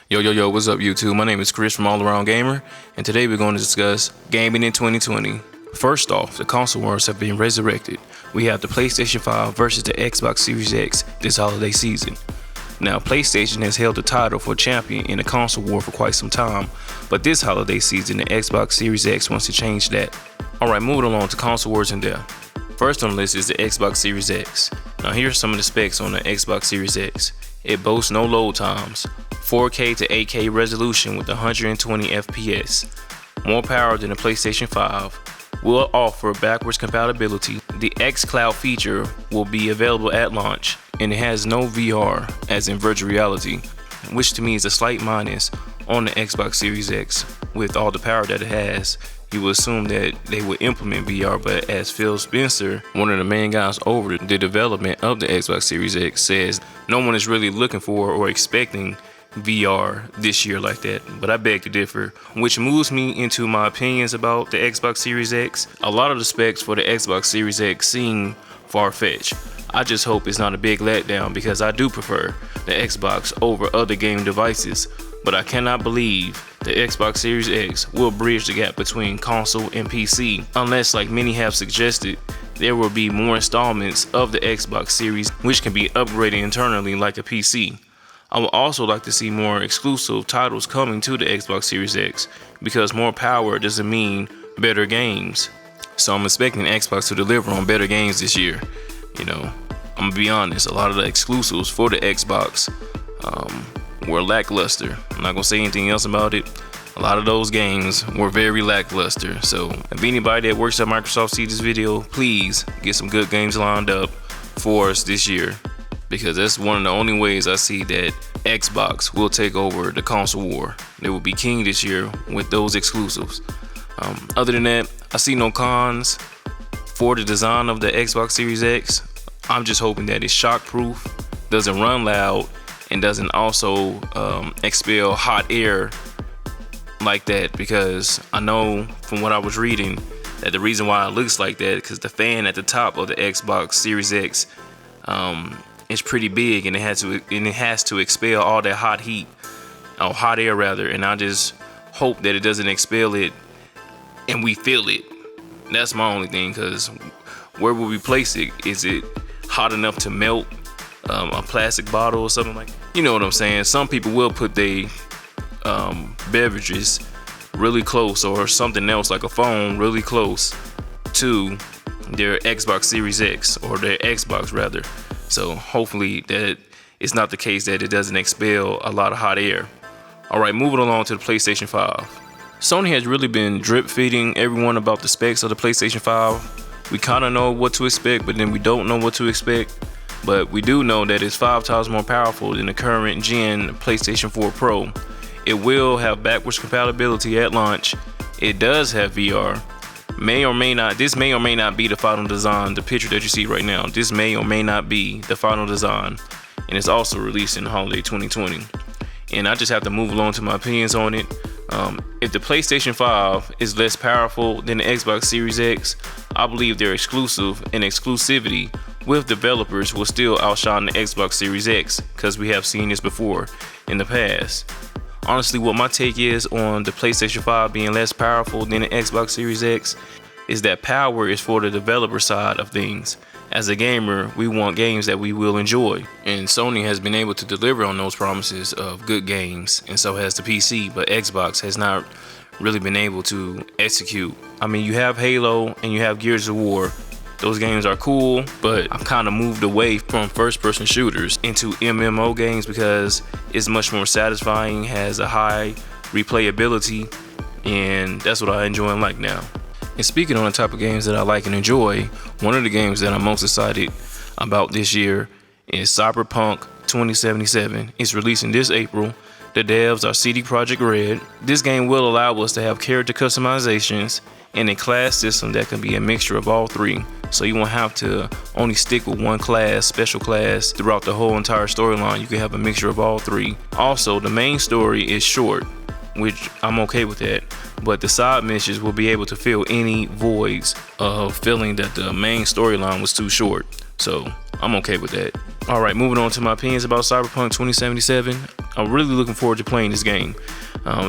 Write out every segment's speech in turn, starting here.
Yo, what's up YouTube? My name is Chris from All Around Gamer, and today we're going to discuss gaming in 2020. First off, the console wars have been resurrected. We have the PlayStation 5 versus the Xbox Series X this holiday season. Now, PlayStation has held the title for champion in the console war for quite some time, but this holiday season, the Xbox Series X wants to change that. Alright, moving along to console wars in depth. First on the list is the Xbox Series X. Now, here are some of the specs on the Xbox Series X. It boasts no load times, 4K to 8K resolution with 120 FPS, more power than the PlayStation 5, will offer backwards compatibility. The xCloud feature will be available at launch, and it has no VR, as in virtual reality, which to me is a slight minus on the Xbox Series X. With all the power that it has, you would assume that they would implement VR, but as Phil Spencer, one of the main guys over the development of the Xbox Series X, says no one is really looking for or expecting VR this year like that, but I beg to differ, which moves me into my opinions about the Xbox Series X. A lot of the specs for the Xbox Series X seem far-fetched. I just hope it's not a big letdown because I do prefer the Xbox over other game devices, but I cannot believe the Xbox Series X will bridge the gap between console and PC, unless, like many have suggested, there will be more installments of the Xbox Series which can be upgraded internally like a PC. I would also like to see more exclusive titles coming to the Xbox Series X, because more power doesn't mean better games. So I'm expecting Xbox to deliver on better games this year. You know, I'm gonna be honest, a lot of the exclusives for the Xbox were lackluster. I'm not gonna say anything else about it. A lot of those games were very lackluster. So if anybody that works at Microsoft sees this video, please get some good games lined up for us this year, because that's one of the only ways I see that Xbox will take over the console war. They will be king this year with those exclusives. Other than that, I see no cons for the design of the Xbox Series X. I'm just hoping that it's shock-proof, doesn't run loud, and doesn't also expel hot air like that, because I know from what I was reading that the reason why it looks like that because the fan at the top of the Xbox Series X it's pretty big, and it has to expel all that hot air rather, and I just hope that it doesn't expel it and we feel it. That's my only thing, because where will we place it? Is it hot enough to melt a plastic bottle or something like that? You know what I'm saying? Some people will put their beverages really close, or something else like a phone really close to their Xbox Series X, or their Xbox rather. So hopefully that it's not the case, that it doesn't expel a lot of hot air. Alright, moving along to the PlayStation 5. Sony has really been drip feeding everyone about the specs of the PlayStation 5. We kind of know what to expect, but then we don't know what to expect. But we do know that it's 5 times more powerful than the current gen PlayStation 4 Pro. It will have backwards compatibility at launch. It does have VR. This may or may not be the final design. The picture that you see right now, this may or may not be the final design, and it's also released in holiday 2020. And I just have to move along to my opinions on it. If the PlayStation 5 is less powerful than the Xbox Series X, I believe their exclusive and exclusivity with developers will still outshine the Xbox Series X, because we have seen this before in the past. Honestly, what my take is on the PlayStation 5 being less powerful than the Xbox Series X is that power is for the developer side of things. As a gamer, we want games that we will enjoy, and Sony has been able to deliver on those promises of good games, and so has the PC, but Xbox has not really been able to execute. I mean, you have Halo and you have Gears of War. Those games are cool, but I've kind of moved away from first-person shooters into MMO games because it's much more satisfying, has a high replayability, and that's what I enjoy and like now. And speaking on the type of games that I like and enjoy, one of the games that I'm most excited about this year is Cyberpunk 2077. It's releasing this April. The devs are CD Projekt Red. This game will allow us to have character customizations and a class system that can be a mixture of all three. So you won't have to only stick with one class, special class, throughout the whole entire storyline. You can have a mixture of all three. Also, the main story is short, which I'm okay with that, but the side missions will be able to fill any voids of feeling that the main storyline was too short. So I'm okay with that. Alright, moving on to my opinions about Cyberpunk 2077. I'm really looking forward to playing this game.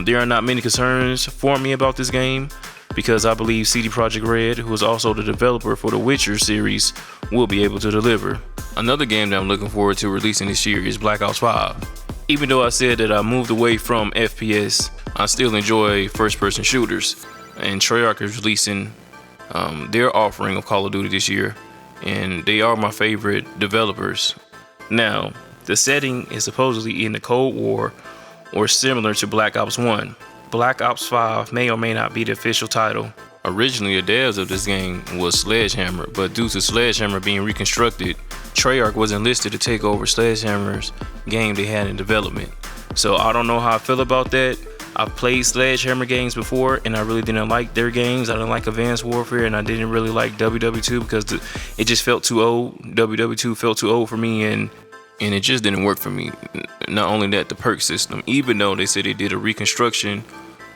There are not many concerns for me about this game because I believe CD Projekt Red, who is also the developer for the Witcher series, will be able to deliver. Another game that I'm looking forward to releasing this year is Black Ops 5. Even though I said that I moved away from FPS, I still enjoy first-person shooters. And Treyarch is releasing their offering of Call of Duty this year, and they are my favorite developers. Now, the setting is supposedly in the Cold War or similar to Black Ops 1. Black Ops 5 may or may not be the official title. Originally, the devs of this game was Sledgehammer, but due to Sledgehammer being reconstructed, Treyarch was enlisted to take over Sledgehammer's game they had in development. So I don't know how I feel about that. I've played Sledgehammer games before, and I really didn't like their games. I didn't like Advanced Warfare, and I didn't really like WW2 because it just felt too old. WW2 felt too old for me, and it just didn't work for me. Not only that, the perk system, even though they said they did a reconstruction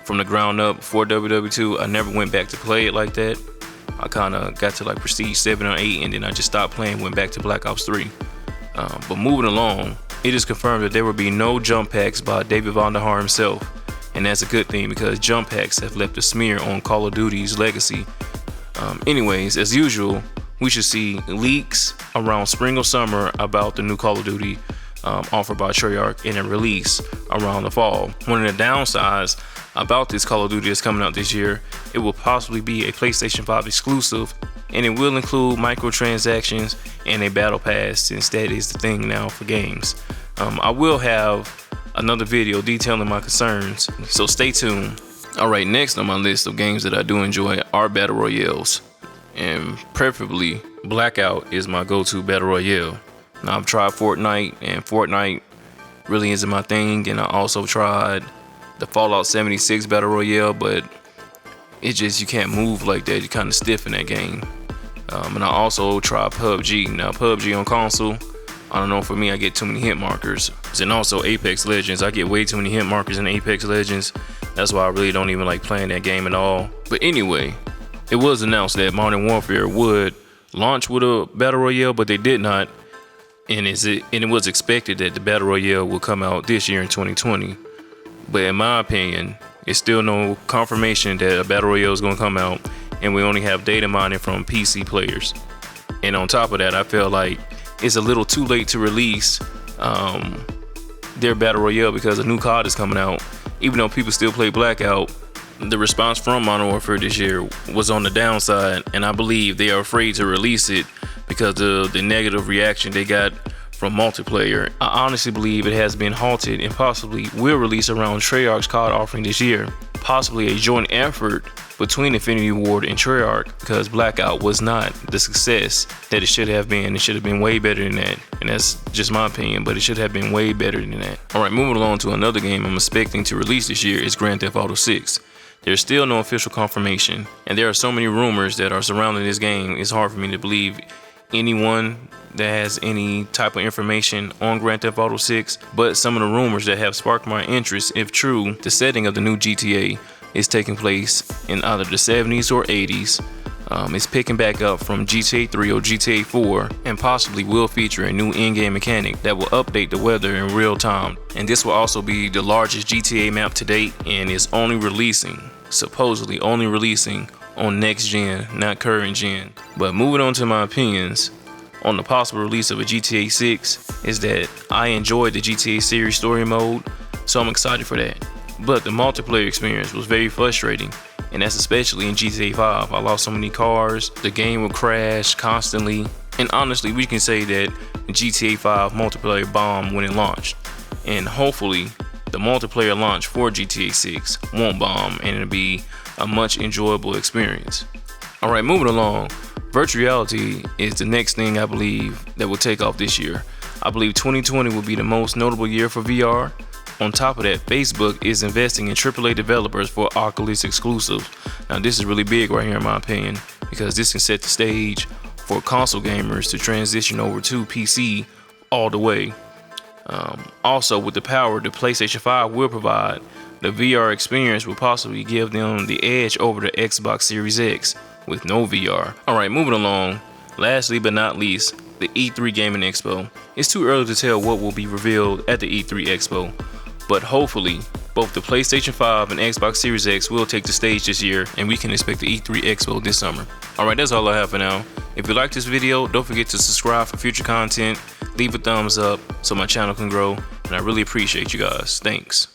from the ground up for WW2, I never went back to play it like that. I kind of got to like Prestige 7 or 8, and then I just stopped playing, went back to Black Ops 3. But moving along, it is confirmed that there will be no jump packs by David Vonderhaar himself. And that's a good thing because jump packs have left a smear on Call of Duty's legacy. Anyways, as usual, we should see leaks around spring or summer about the new Call of Duty offered by Treyarch and a release around the fall. One of the downsides about this Call of Duty that's coming out this year, it will possibly be a PlayStation 5 exclusive, and it will include microtransactions and a battle pass, since that is the thing now for games. I will have another video detailing my concerns, so stay tuned. Alright, next on my list of games that I do enjoy are battle royales, and preferably Blackout is my go-to battle royale. Now, I've tried Fortnite, and Fortnite really isn't my thing, and I also tried the Fallout 76 battle royale, but it just, you can't move like that. You're kind of stiff in that game. And I also tried PUBG. Now, PUBG on console, I don't know, for me, I get too many hit markers. And also Apex Legends, I get way too many hit markers in Apex Legends. That's why I really don't even like playing that game at all. But anyway, it was announced that Modern Warfare would launch with a battle royale, but they did not. And it was expected that the battle royale will come out this year in 2020. But in my opinion, it's still no confirmation that a battle royale is going to come out, and we only have data mining from PC players. And on top of that, I feel like it's a little too late to release their battle royale because a new COD is coming out. Even though people still play Blackout, the response from Modern Warfare this year was on the downside, and I believe they are afraid to release it because of the negative reaction they got from multiplayer. I honestly believe it has been halted and possibly will release around Treyarch's COD offering this year. Possibly a joint effort between Infinity Ward and Treyarch, because Blackout was not the success that it should have been. It should have been way better than that. And that's just my opinion, but it should have been way better than that. Alright, moving along to another game I'm expecting to release this year is Grand Theft Auto 6. There's still no official confirmation, and there are so many rumors that are surrounding this game, it's hard for me to believe anyone that has any type of information on Grand Theft Auto 6, but some of the rumors that have sparked my interest, if true, the setting of the new GTA is taking place in either the 70s or 80s. It's picking back up from GTA 3 or GTA 4, and possibly will feature a new in-game mechanic that will update the weather in real time. And this will also be the largest GTA map to date, and is supposedly only releasing on next gen, not current gen. But moving on to my opinions on the possible release of a GTA 6 is that I enjoyed the GTA series story mode, so I'm excited for that. But the multiplayer experience was very frustrating, and that's especially in GTA 5. I lost so many cars, the game would crash constantly, and honestly we can say that GTA 5 multiplayer bombed when it launched. And hopefully the multiplayer launch for GTA 6 won't bomb, and it'll be a much enjoyable experience. Alright, moving along, virtual reality is the next thing I believe that will take off this year. I believe 2020 will be the most notable year for VR. On top of that, Facebook is investing in AAA developers for Oculus exclusives. Now this is really big right here in my opinion, because this can set the stage for console gamers to transition over to PC all the way. Also, with the power the PlayStation 5 will provide, the VR experience will possibly give them the edge over the Xbox Series X with no VR. Alright, moving along, lastly but not least, the E3 Gaming Expo. It's too early to tell what will be revealed at the E3 Expo. but hopefully both the PlayStation 5 and Xbox Series X will take the stage this year, and we can expect the E3 Expo this summer. Alright, that's all I have for now. If you like this video, don't forget to subscribe for future content, leave a thumbs up so my channel can grow, and I really appreciate you guys. Thanks.